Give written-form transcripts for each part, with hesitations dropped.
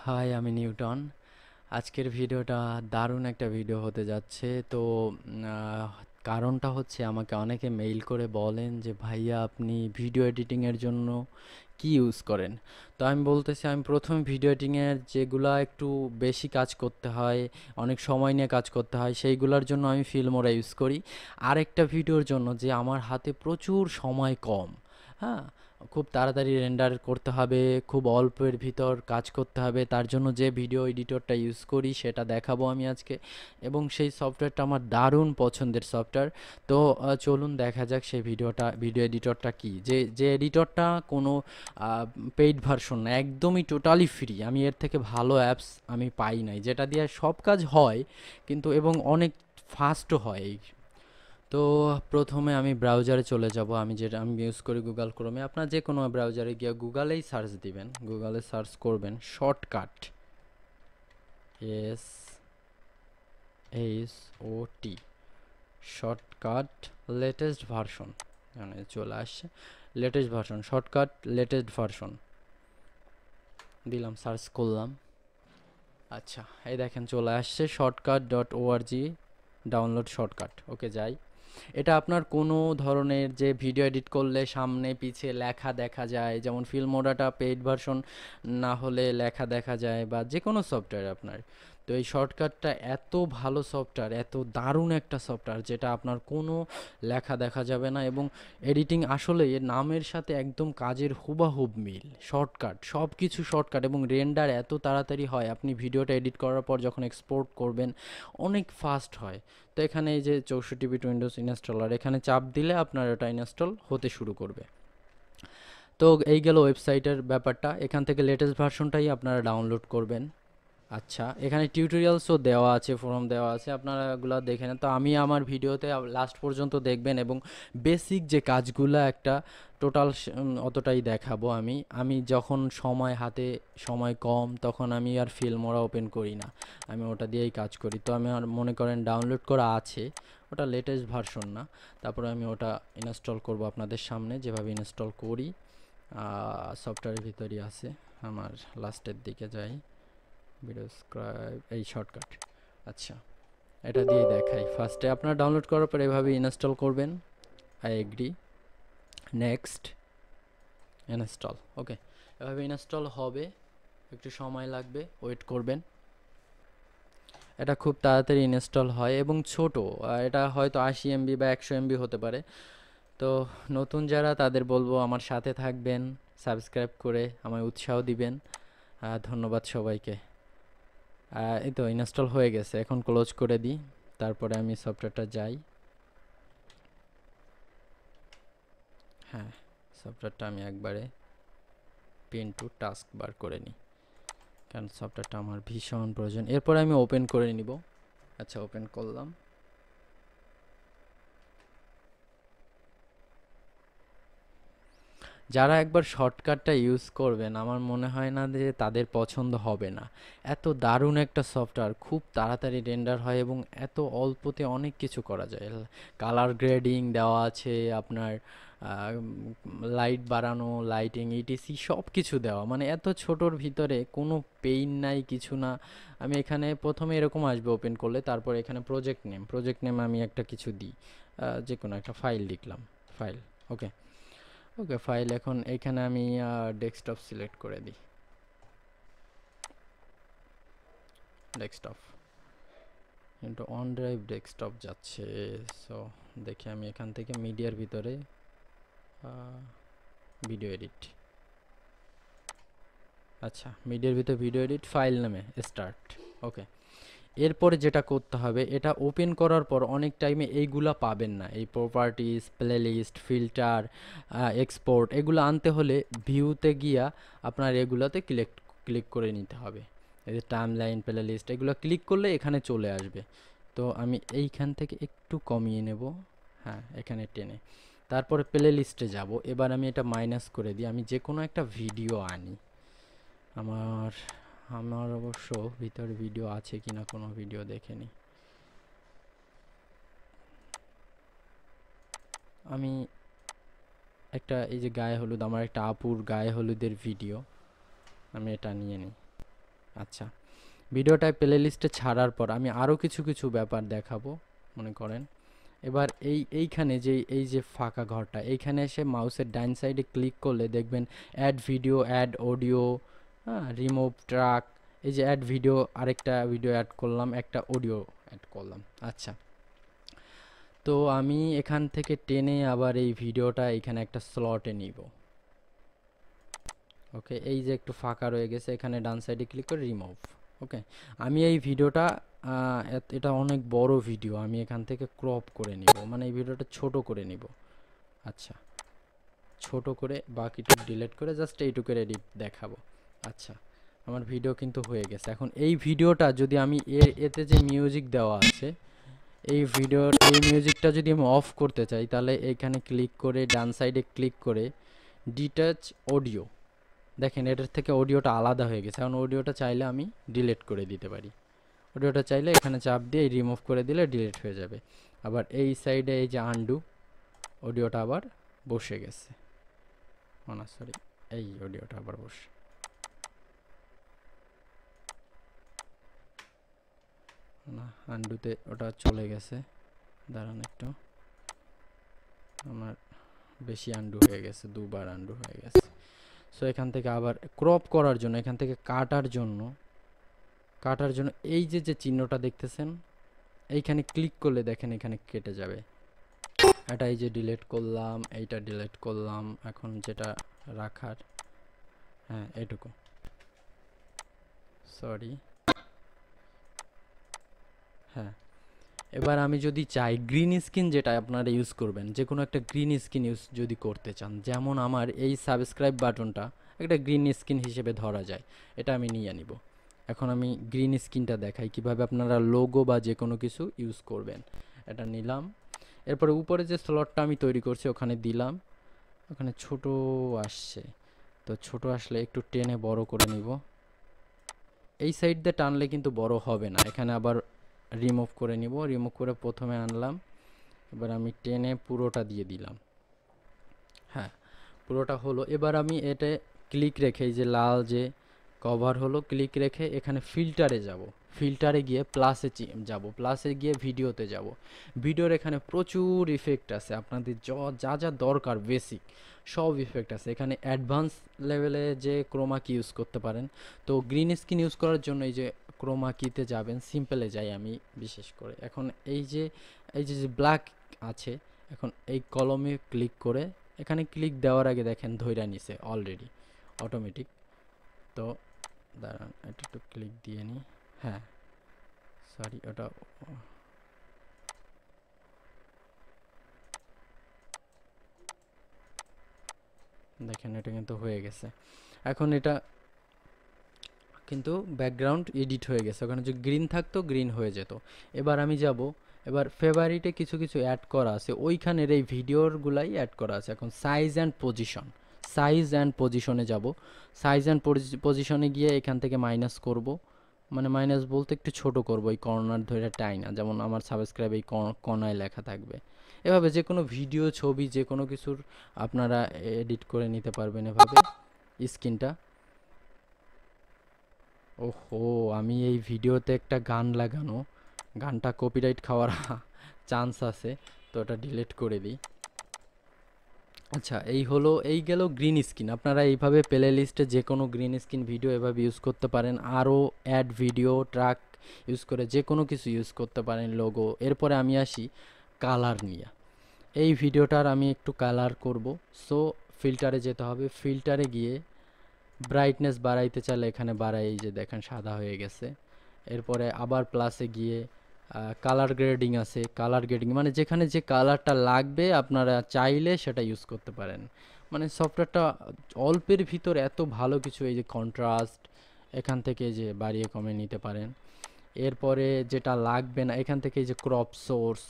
High, আমি Newton. আজকের ভিডিওটা দারুণ একটা ভিডিও হতে যাচ্ছে। তো কারণটা হচ্ছে আমাকে অনেকে মেইল করে বলেন যে ভাইয়া আপনি ভিডিও এডিটিংয়ের জন্য কি ইউজ করেন। তো আমি বলতেছি আমি প্রথম ভিডিও এডিটিংয়ের যেগুলা একটু বেশি কাজ করতে হয়, অনেক সময় নিয়ে কাজ করতে হয়, সেইগুলোর জন্য আমি ফিল্মোরা ইউজ করি। আরেকটা ভিডিওর জন্য যে আমার হাতে প্রচুর সময় কম, হ্যাঁ, খুব তাড়াতাড়ি রেন্ডার করতে হবে, খুব অল্পের ভিতর কাজ করতে হবে, তার জন্য যে ভিডিও এডিটরটা ইউজ করি সেটা দেখাবো আমি আজকে। এবং সেই সফটওয়্যারটা আমার দারুণ পছন্দের সফটওয়্যার। তো চলুন দেখা যাক সেই ভিডিও এডিটরটা কি, যে যে এডিটরটা কোনো পেইড ভার্সন না, একদমই টোটালি ফ্রি। আমি এর থেকে ভালো অ্যাপস আমি পাই নাই যেটা দিয়ে সব কাজ হয়, কিন্তু এবং অনেক ফাস্টও হয়। তো প্রথমে আমি ব্রাউজারে চলে যাব। আমি ইউজ করি গুগল ক্রোমে। আপনার যে কোনো ব্রাউজারে গিয়ে গুগলেই সার্চ দিবেন, গুগলে সার্চ করবেন shortcut, S H O T, shortcut latest version. মানে চলে আসছে latest version, shortcut latest version দিলাম, সার্চ করলাম। আচ্ছা, এই দেখেন চলে আসছে shortcut dot O R G, download shortcut. Okay, যাই। এটা আপনার কোনো ধরনের যে ভিডিও এডিট করলে সামনে পিছে লেখা দেখা যায়, যেমন ফিল্মোরাটা পেইড ভার্সন না হলে লেখা দেখা যায়, বা যে কোনো সফটওয়্যার আপনার। তো এই শর্টকাটটা এত ভালো সফটওয়্যার, এত দারুণ একটা সফটওয়্যার যেটা আপনার কোনো লেখা দেখা যাবে না, এবং এডিটিং আসলে এর নামের সাথে একদম কাজের হুবাহুব মিল। শর্টকাট, সব কিছু শর্টকাট, এবং রেন্ডার এত তাড়াতাড়ি হয়, আপনি ভিডিওটা এডিট করার পর যখন এক্সপোর্ট করবেন অনেক ফাস্ট হয়। তো এখানে এই যে 64 বিট উইন্ডোজ ইনস্টলার, এখানে চাপ দিলে আপনার ওটা ইনস্টল হতে শুরু করবে। তো এই গেল ওয়েবসাইটের ব্যাপারটা। এখান থেকে লেটেস্ট ভার্সনটাই আপনারা ডাউনলোড করবেন। আচ্ছা, এখানে টিউটোরিয়ালসও দেওয়া আছে, ফোরাম দেওয়া আছে, আপনারা এগুলো দেখে নেন। তো আমি আমার ভিডিওতে লাস্ট পর্যন্ত দেখবেন, এবং বেসিক যে কাজগুলো একটা টোটাল অতটাই দেখাবো আমি। আমি যখন হাতে সময় কম, তখন আমি আর ফিল্মোরা ওপেন করি না, আমি ওটা দিয়েই কাজ করি। তো আমি আর মনে করেন ডাউনলোড করা আছে, ওটা লেটেস্ট ভার্সন না, তারপরে আমি ওটা ইনস্টল করব আপনাদের সামনে যেভাবে ইনস্টল করি। সফটওয়্যারের ভিতরই আছে, আমার লাস্টের দিকে যাই, ভিডিও স্ক্রাইব, এই শর্টকাট। আচ্ছা, এটা দিয়ে দেখাই। ফার্স্টে আপনারা ডাউনলোড করার পর এভাবে ইনস্টল করবেন। I agree, next, install. Okay, এভাবে ইনস্টল হবে, একটু সময় লাগবে, ওয়েট করবেন। এটা খুব তাড়াতাড়ি ইনস্টল হয় এবং ছোট, এটা হয়তো 80 MB বা 100 MB হতে পারে। তো নতুন যারা, তাদের বলবো আমার সাথে থাকবেন, সাবস্ক্রাইব করে আমায় উৎসাহ দিবেন। ধন্যবাদ সবাইকে। এই তো ইনস্টল হয়ে গেছে, এখন ক্লোজ করে দিই, তারপরে আমি সফটওয়্যারটা যাই। হ্যাঁ, সফটওয়্যারটা আমি একবারে পিন টু টাস্ক বার করে নিই, কারণ সফটওয়্যারটা আমার ভীষণ প্রয়োজন। এরপরে আমি ওপেন করে নিব। আচ্ছা, ওপেন করলাম। যারা একবার শর্টকাটটা ইউজ করবেন, আমার মনে হয় না যে তাদের পছন্দ হবে না। এত দারুণ একটা সফটওয়্যার, খুব তাড়াতাড়ি রেন্ডার হয় এবং এত অল্পতে অনেক কিছু করা যায়। কালার গ্রেডিং দেওয়া আছে আপনার, লাইট বাড়ানো, লাইটিং, ইটিসি সব কিছু দেওয়া, মানে এত ছোটোর ভিতরে কোনো পেইন নাই, কিছু না। আমি এখানে প্রথমে এরকম আসবে ওপেন করলে, তারপর এখানে প্রজেক্ট নেম আমি একটা কিছু দিই, যে কোনো একটা ফাইল লিখলাম, ফাইল। ওকে, ওকে ফাইল। এখন এখানে আমি ডেস্কটপ সিলেক্ট করে দিই, ডেস্কটপ, কিন্তু অন ড্রাইভ ডেস্কটপ যাচ্ছে। সো দেখি আমি এখান থেকে মিডিয়ার ভিতরে ভিডিও এডিট। আচ্ছা, মিডিয়ার ভিতরে ভিডিও এডিট, ফাইল নামে স্টার্ট। ওকে, এরপরে যেটা করতে হবে, এটা ওপেন করার পর অনেক টাইমে এইগুলা পাবেন না, এই প্রপার্টিজ, প্লেলিস্ট, ফিল্টার, এক্সপোর্ট, এগুলো আনতে হলে ভিউতে গিয়া আপনার এগুলাতে ক্লিক করে নিতে হবে। এই যে টাইম লাইন, প্লেলিস্ট, এগুলো ক্লিক করলে এখানে চলে আসবে। তো আমি এইখান থেকে একটু কমিয়ে নেব, হ্যাঁ এখানে টেনে, তারপরে প্লে লিস্টে যাব। এবার আমি এটা মাইনাস করে দিই, আমি যে কোনো একটা ভিডিও আনি। আমার আমার অবশ্য ভিতরে ভিডিও আছে কিনা কোনো ভিডিও দেখে নিই। আমি একটা, এই যে গায়ে হলুদ, আমার একটা আপুর গায়ে হলুদের ভিডিও, আমি এটা নিয়ে নিই। আচ্ছা, ভিডিওটা প্লে লিস্টে ছাড়ার পর আমি আরও কিছু কিছু ব্যাপার দেখাবো মনে করেন। এবার এইখানে যে এই যে ফাঁকা ঘরটা, এইখানে এসে মাউসের ডাইন সাইডে ক্লিক করলে দেখবেন অ্যাড ভিডিও, অ্যাড অডিও, হ্যাঁ, রিমুভ ট্র্যাক, এই যে অ্যাড ভিডিও, আরেকটা ভিডিও অ্যাড করলাম, একটা অডিও অ্যাড করলাম। আচ্ছা, তো আমি এখান থেকে টেনে আবার এই ভিডিওটা এখানে একটা স্লটে নিব। ওকে, এই যে একটু ফাঁকা রয়ে গেছে, এখানে ডান সাইডে ক্লিক করে রিমুভ। ওকে, আমি এই ভিডিওটা এটা অনেক বড় ভিডিও, আমি এখান থেকে ক্রপ করে নিব, মানে এই ভিডিওটা ছোট করে নিব। আচ্ছা, ছোট করে বাকিটুক ডিলিট করে জাস্ট এইটুকের এডিট দেখাবো। আচ্ছা, আমার ভিডিও কিন্তু হয়ে গেছে। এখন এই ভিডিওটা যদি আমি এতে যে মিউজিক দেওয়া আছে, এই মিউজিকটা যদি আমি অফ করতে চাই, তাহলে এইখানে ক্লিক করে ডান সাইডে ক্লিক করে ডিটাচ অডিও, দেখেন এটার থেকে অডিওটা আলাদা হয়ে গেছে। এখন অডিওটা চাইলে আমি ডিলিট করে দিতে পারি। অডিওটা চাইলে এখানে চাপ দিয়ে রিমুভ করে দিলে ডিলিট হয়ে যাবে। আবার এই সাইডে এই যে আনডু, অডিওটা আবার বসে গেছে। না সরি, এই অডিওটা আবার বসে, না আনডুতে ওটা চলে গেছে। দাঁড়ান একটু, আমার বেশি আনডু হয়ে গেছে, দুবার আনডু হয়ে গেছে। সো এখান থেকে আবার ক্রপ করার জন্য, এখান থেকে কাটার জন্য এই যে যে চিহ্নটা দেখতেছেন, এইখানে ক্লিক করলে দেখেন এখানে কেটে যাবে। এটা এই যে ডিলিট করলাম, এইটা ডিলিট করলাম, এখন যেটা রাখার, হ্যাঁ এটুকু, সরি, হ্যাঁ। এবার আমি যদি চাই গ্রিন স্ক্রিন, যেটা আপনারা ইউজ করবেন, যে কোনো একটা গ্রিন স্ক্রিন ইউজ যদি করতে চান, যেমন আমার এই সাবস্ক্রাইব বাটনটা একটা গ্রিন স্ক্রিন হিসেবে ধরা যায়, এটা আমি নিয়ে নিব। এখন আমি গ্রিন স্ক্রিনটা দেখাই কিভাবে আপনারা লোগো বা যে কোনো কিছু ইউজ করবেন। এটা নিলাম, এরপরে উপরে যে স্লটটা আমি তৈরি করছি ওখানে দিলাম, ওখানে ছোট আসছে, তো ছোট আসলে একটু টেনে বড় করে নিব। এই সাইড দিয়ে টানলে কিন্তু বড় হবে না, এখানে আবার রিমুভ করে নিব। রিমুভ করে প্রথমে আনলাম, এবার আমি টেনে পুরোটা দিয়ে দিলাম। হ্যাঁ, পুরোটা হলো। এবার আমি এটা ক্লিক রেখে, এই যে লাল যে কভার হলো, ক্লিক রেখে এখানে ফিল্টারে যাব। ফিল্টারে গিয়ে প্লাসে যাব, প্লাসে গিয়ে ভিডিওতে যাব। ভিডিওর এখানে প্রচুর ইফেক্ট আছে, আপনাদের যা যা দরকার বেসিক সব ইফেক্ট আছে এখানে। অ্যাডভান্স লেভেলে যে ক্রোমা কি ইউজ করতে পারেন। তো গ্রিন স্ক্রিন ইউজ করার জন্য এই যে ক্রোমা কিতে যাবেন, সিম্পলে যাই আমি বিশেষ করে। এখন এই যে ব্ল্যাক আছে, এখন এই কলমে ক্লিক করে, এখানে ক্লিক দেওয়ার আগে দেখেন ধইরা নিছে অলরেডি অটোমেটিক। তো দাঁড়ান এটা একটু ক্লিক দিয়ে নিই, হ্যাঁ সরি, ওটা দেখেন এটা কিন্তু হয়ে গেছে। এখন এটা কিন্তু ব্যাকগ্রাউন্ড এডিট হয়ে গেছে, ওখানে যে গ্রিন থাকতো গ্রিন হয়ে যেত। এবার আমি যাব, এবার ফেভারিটে কিছু কিছু অ্যাড করা আছে, ওইখানের এই ভিডিওরগুলাই অ্যাড করা আছে। এখন সাইজ অ্যান্ড পজিশনে যাব। সাইজ অ্যান্ড পজিশনে গিয়ে এখান থেকে মাইনাস করব, মানে মাইনাস বলতে একটু ছোট করব, এই কর্নার ধরে টাইনা, যেমন আমার সাবস্ক্রাইব এই কর্নায় লেখা থাকবে। এভাবে যে কোনো ভিডিও, ছবি, যে কোনো কিছুর আপনারা এডিট করে নিতে পারবেন এভাবে স্ক্রিনটা। ওহো, আমি এই ভিডিওতে একটা গান লাগানো, গানটা কপিরাইট খাওয়ার চান্স আছে, তো ওটা ডিলিট করে দিই। আচ্ছা, এই গেল গ্রিন স্ক্রিন। আপনারা এইভাবে প্লে লিস্টে যে কোনো গ্রিন স্ক্রিন ভিডিও এভাবে ইউজ করতে পারেন। আরও অ্যাড ভিডিও ট্র্যাক ইউজ করে যে কোনো কিছু ইউজ করতে পারেন, লোগো। এরপরে আমি আসি কালার নিয়ে। এই ভিডিওটার আমি একটু কালার করব, সো ফিল্টারে যেতে হবে। ফিল্টারে গিয়ে ব্রাইটনেস বাড়াইতে চাইলে এখানে বাড়াই, এই যে দেখেন সাদা হয়ে গেছে। এরপরে আবার প্লাসে গিয়ে কালার গ্রেডিং আছে, কালার গ্রেডিং মানে যেখানে যে কালারটা লাগবে আপনারা চাইলে সেটা ইউজ করতে পারেন। মানে সফটওয়্যারটা অল্পের ভিতর এত ভালো কিছু, এই যে কন্ট্রাস্ট এখান থেকে যে বাড়িয়ে কমে নিতে পারেন। এরপরে যেটা লাগবে না এখান থেকে এই যে ক্রপ সোর্স,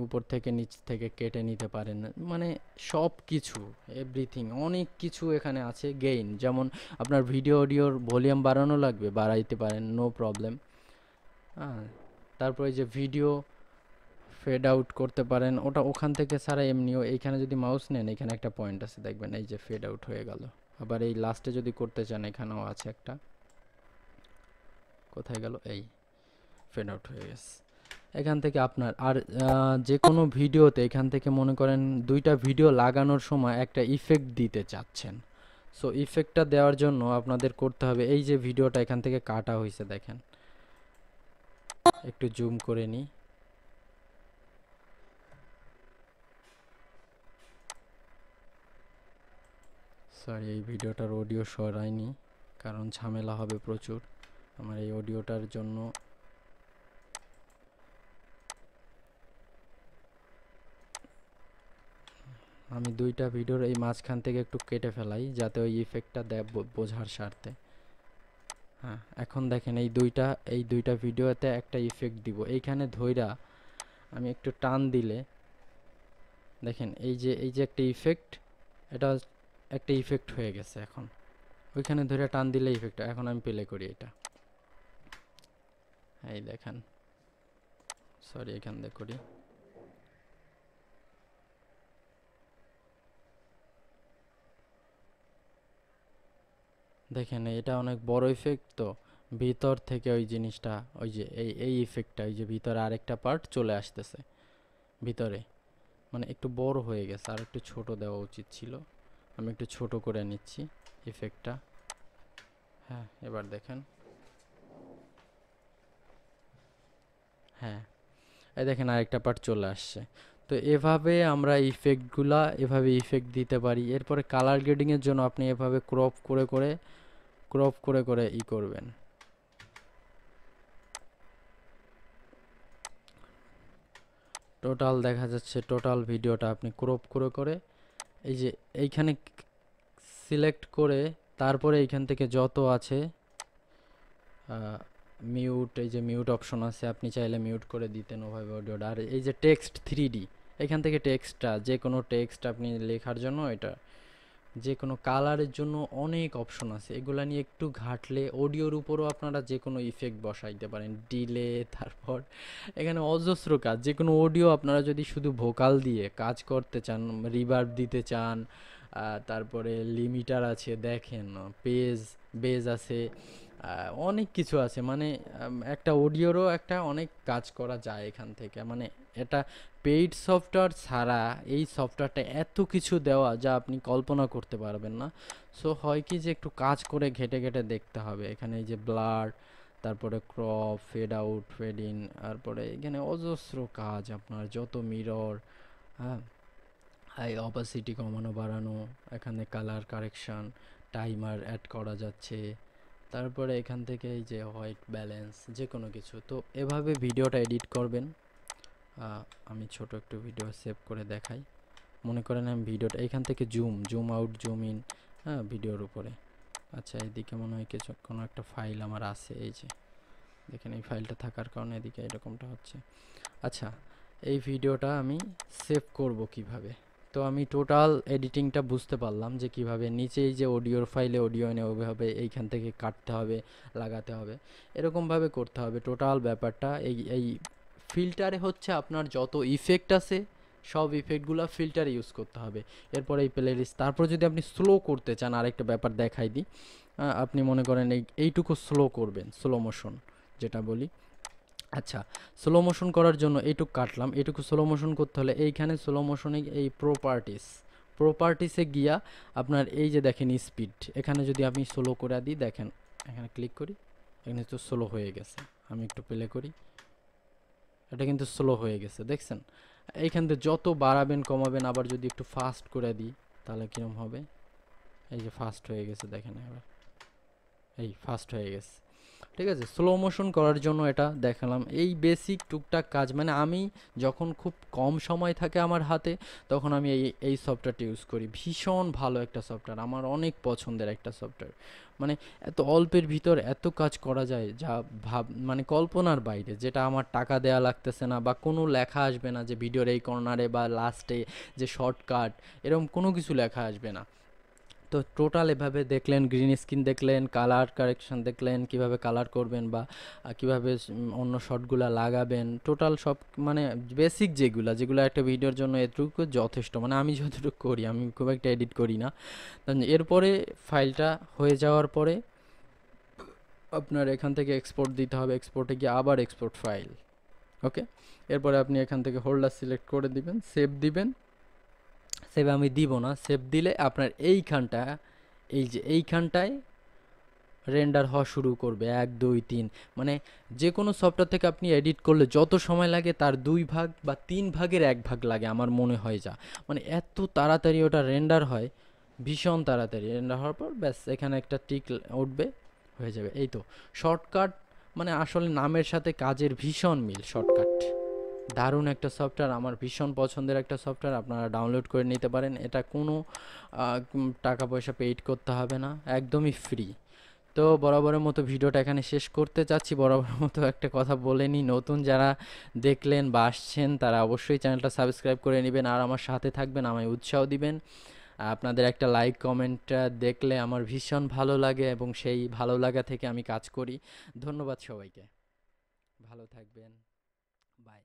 উপর থেকে নিচ থেকে কেটে নিতে পারেন, মানে সব কিছু এভরিথিং, অনেক কিছু এখানে আছে। গেইন, যেমন আপনার ভিডিও অডিওর ভলিউম বাড়ানো লাগবে, বাড়াইতে পারেন, নো প্রবলেম। হ্যাঁ, তারপরে যে ভিডিও ফেড আউট করতে পারেন, ওটা ওখান থেকে ছাড়া এমনিও এইখানে যদি মাউস নেন এখানে একটা পয়েন্ট আছে দেখবেন, এই যে ফেড আউট হয়ে গেল। আবার এই লাস্টে যদি করতে চান এখানেও আছে একটা, কোথায় গেল, এই ফেড আউট হয়ে গেছে। এখান থেকে আপনার আর যে কোনো ভিডিওতে এখান থেকে মনে করেন দুইটা ভিডিও লাগানোর সময় একটা ইফেক্ট দিতে চাচ্ছেন, সো ইফেক্টটা দেওয়ার জন্য আপনাদের করতে হবে, এই যে ভিডিওটা এখান থেকে কাটা হয়েছে দেখেন, একটু জুম করে নিই, সরি এই ভিডিওটার অডিও সরাইনি কারণ ঝামেলা হবে প্রচুর আমার এই অডিওটার জন্য। আমি দুইটা ভিডিওর এই মাঝখান থেকে একটু কেটে ফেলাই যাতে ওই ইফেক্টটা বোঝার স্বার্থে। হ্যাঁ, এখন দেখেন এই দুইটা ভিডিওতে একটা ইফেক্ট দিব, এইখানে ধইরা আমি একটু টান দিলে দেখেন এই যে একটা ইফেক্ট, এটা একটা ইফেক্ট হয়ে গেছে। এখন ওইখানে ধরে টান দিলে ইফেক্ট, এখন আমি প্লে করি এটা, এই দেখেন, সরি এখান থেকে করি, দেখেন এটা অনেক বড় ইফেক্ট, তো ভিতর থেকে ওই জিনিসটা ওই যে এই ইফেক্টটা ওই যে ভিতরে আরেকটা পার্ট চলে আসতেছে ভিতরে, মানে একটু বড় হয়ে গেছে, আর একটু ছোট দেওয়া উচিত ছিল, আমি একটু ছোট করে নিচ্ছি ইফেক্টটা। হ্যাঁ এবার দেখেন, হ্যাঁ এই দেখেন আরেকটা পার্ট চলে আসছে। তো এভাবে আমরা এভাবে ইফেক্ট দিতে পারি। এরপরে কালার গ্রেডিংয়ের জন্য আপনি এভাবে ক্রপ করে করে ই করবেন, টোটাল দেখা যাচ্ছে টোটাল ভিডিওটা আপনি ক্রপ করে করে এই যে এইখানে সিলেক্ট করে তারপরে এইখান থেকে যত আছে মিউট, এই যে মিউট অপশন আছে, আপনি চাইলে মিউট করে দিতেন ওভাবে অডিওটা। আর এই যে টেক্সট 3D, এখান থেকে টেক্সটটা যে কোনো টেক্সট আপনি লেখার জন্য, এটা যে কোনো কালারের জন্য অনেক অপশন আছে, এগুলা নিয়ে একটু ঘাটলে অডিওর উপরও আপনারা যে কোনো ইফেক্ট বসাইতে পারেন, ডিলে, তারপর এখানে অজস্র কাজ, যে কোনো অডিও আপনারা যদি শুধু ভোকাল দিয়ে কাজ করতে চান, রিভার্ব দিতে চান, তারপরে লিমিটার আছে দেখেন, বেজ আছে, অনেক কিছু আছে, মানে একটা অডিওরও একটা অনেক কাজ করা যায় এখান থেকে। মানে এটা পেইড সফটওয়্যার ছাড়া এই সফটওয়্যারটা এত কিছু দেওয়া যা আপনি কল্পনা করতে পারবেন না। সো হয় কি যে একটু কাজ করে ঘেটে ঘেটে দেখতে হবে। এখানে এই যে ব্লার, তারপরে crop, fade out, fade in, তারপরে এখানে অজস্র কাজ, আপনার যত মিরর, হ্যাঁ, হাই অপাসিটি কমানো বাড়ানো, এখানে কালার কারেকশন, টাইমার অ্যাড করা যাচ্ছে, তারপরে এখান থেকে এই যে হোয়াইট ব্যালেন্স, যে কোনো কিছু। তো এভাবে ভিডিওটা এডিট করবেন। আমি ছোট একটু ভিডিও সেভ করে দেখাই। মনে করেন আমি ভিডিওটা এখান থেকে জুম আউট, জুম ইন, হ্যাঁ, ভিডিওর উপরে। আচ্ছা, এদিকে মনে হয় কিছু কোনো একটা ফাইল আমার আছে, এই যে দেখেন এই ফাইলটা থাকার কারণে এদিকে এরকমটা হচ্ছে। আচ্ছা, এই ভিডিওটা আমি সেভ করব কিভাবে? তো আমি টোটাল এডিটিংটা বুঝতে পারলাম যে কিভাবে নিচে এই যে অডিওর ফাইলে অডিও এনে ওইভাবে এইখান থেকে কাটতে হবে, লাগাতে হবে, এরকমভাবে করতে হবে টোটাল ব্যাপারটা। এই ফিল্টারে হচ্ছে আপনার যত ইফেক্ট আছে সব ইফেক্টগুলো ফিল্টার ইউজ করতে হবে। এরপর এই প্লে লিস্ট, তারপর যদি আপনি স্লো করতে চান, আরেকটা ব্যাপার দেখাই দিই, আপনি মনে করেন এইটুকু স্লো করবেন, স্লো মোশন যেটা বলি। আচ্ছা, স্লো মোশন করার জন্য এইটুকু কাটলাম, এইটুকু স্লো মোশন করতে হলে এইখানে স্লো মোশনে এই প্রপার্টিসে গিয়া আপনার এই যে দেখেন স্পিড, এখানে যদি আমি স্লো করে দিই, দেখেন এখানে ক্লিক করি, এখানে তো স্লো হয়ে গেছে। আমি একটু প্লে করি, এটা কিন্তু স্লো হয়ে গেছে, দেখছেন? এইখান থেকে যত বাড়াবেন কমাবেন, আবার যদি একটু ফাস্ট করে দিই তাহলে কীরকম হবে, এই যে ফাস্ট হয়ে গেছে, দেখেন এবার এই ফাস্ট হয়ে গেছে। ঠিক আছে, স্লো মোশন করার জন্য এটা দেখালাম, এই বেসিক টুকটাক কাজ। মানে আমি যখন খুব কম সময় থাকে আমার হাতে, তখন আমি এই সফটওয়্যারটা ইউজ করি। ভীষণ ভালো একটা সফটওয়্যার, আমার অনেক পছন্দের একটা সফটওয়্যার। মানে এত অল্পের ভিতর এত কাজ করা যায় যা মানে কল্পনার বাইরে, যেটা আমার টাকা দেয়া লাগতেছে না, বা কোনো লেখা আসবে না যে ভিডিওর এই কর্নারে বা লাস্টে যে শর্টকাট, এরকম কোনো কিছু লেখা আসবে না। তো টোটাল এভাবে দেখলেন, গ্রিন স্ক্রিন দেখলেন, কালার কারেকশন দেখলেন, কিভাবে কালার করবেন বা কিভাবে অন্য শটগুলো লাগাবেন, টোটাল সব মানে বেসিক যেগুলো একটা ভিডিওর জন্য এটুকু যথেষ্ট। মানে আমি যতটুকু করি, আমি খুব একটা এডিট করি না। এরপরে ফাইলটা হয়ে যাওয়ার পরে আপনার এখান থেকে এক্সপোর্ট দিতে হবে, এক্সপোর্টে গিয়ে আবার এক্সপোর্ট ফাইল। ওকে, এরপরে আপনি এখান থেকে হোল্ডার সিলেক্ট করে দিবেন, সেভ দিবেন। সেভ আমি দিব না, সেভ দিলে আপনার এইখানটা, এই যে এইখানটায় রেন্ডার হওয়া শুরু করবে 1 2 3। মানে যে কোনো সফটওয়্যার থেকে আপনি এডিট করলে যত সময় লাগে তার 2 ভাগ বা 3 ভাগের 1 ভাগ লাগে আমার মনে হয় যা। মানে এত তাড়াতাড়ি ওটা রেন্ডার হয়, ভীষণ তাড়াতাড়ি রেন্ডার হওয়ার পর ব্যাস এখানে একটা টিক উঠবে, হয়ে যাবে। এই তো শর্টকাট, মানে আসলে নামের সাথে কাজের ভীষণ মিল। শর্টকাট দারুণ একটা সফটওয়্যার, আমার ভীষণ পছন্দের একটা সফটওয়্যার, আপনারা ডাউনলোড করে নিতে পারেন। এটা কোনো টাকা পয়সা পেইড করতে হবে না, একদমই ফ্রি। তো বরাবরের মতো ভিডিওটা এখানে শেষ করতে চাচ্ছি। বরাবরের মতো একটা কথা বলে নিই, নতুন যারা দেখলেন বা আসছেন তারা অবশ্যই চ্যানেলটা সাবস্ক্রাইব করে নেবেন আর আমার সাথে থাকবেন, আমায় উৎসাহ দিবেন। আপনাদের একটা লাইক কমেন্টটা দেখলে আমার ভীষণ ভালো লাগে এবং সেই ভালো লাগা থেকে আমি কাজ করি। ধন্যবাদ সবাইকে, ভালো থাকবেন, বাই।